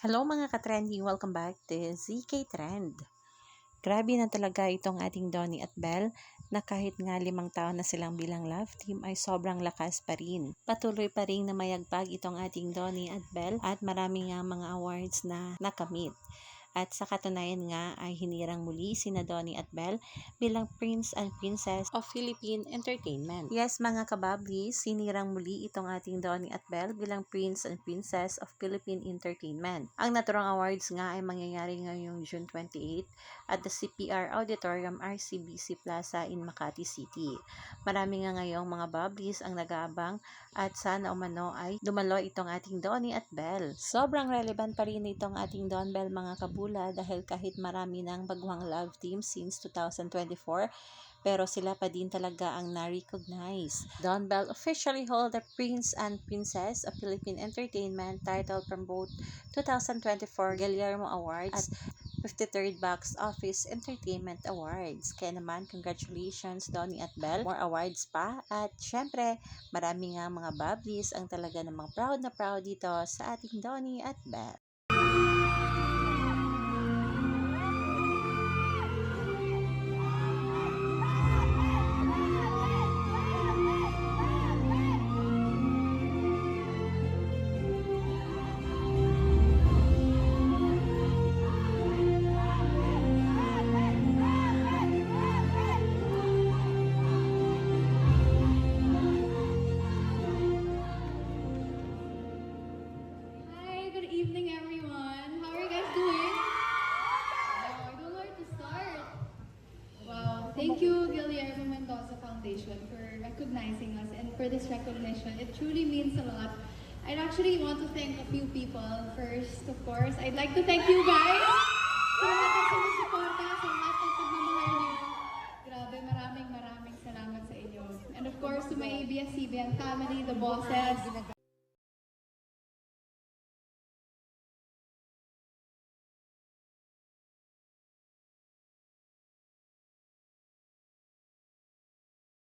Hello mga ka-trending! Welcome back to ZK Trend. Grabe na talaga itong ating Donnie at Belle na kahit nga 5 taon na silang bilang love team ay sobrang lakas pa rin. Patuloy pa rin na mayagpag itong ating Donnie at Belle at marami nga mga awards na nakamit. At sa katunayan nga ay hinirang muli sina Donnie at Belle bilang Prince and Princess of Philippine Entertainment. Yes mga kabablis, hinirang muli itong ating Donnie at Belle bilang Prince and Princess of Philippine Entertainment. Ang naturang awards nga ay mangyayari ngayong June 28 at the CPR Auditorium RCBC Plaza in Makati City. Marami nga ngayong mga bablis ang nag-aabang at sana umano ay dumalo itong ating Donnie at Belle. Sobrang relevant pa rin itong ating Don Belle mga kabula dahil kahit marami ng baguhang love team since 2024 pero sila pa din talaga ang na-recognize. Don Belle officially hold the Prince and Princess of Philippine Entertainment title from both 2024 Guillermo Awards at 53rd Box Office Entertainment Awards. Kaya naman, congratulations Donnie at Belle. More awards pa. At syempre, marami nga mga bablis ang talaga namang proud na proud dito sa ating Donnie at Belle. Good evening, everyone. How are you guys doing? Wow, I don't know where to start. Wow, thank you, Guillermo Mendoza Foundation, for recognizing us and for this recognition. It truly means a lot. I'd actually want to thank a few people. First, of course, I'd like to thank you guys sa lahat ng sumusuporta, sa lahat ng pagmamahal niyo. Grabe, maraming salamat sa inyo. And of course, to my ABS-CBN family, the bosses,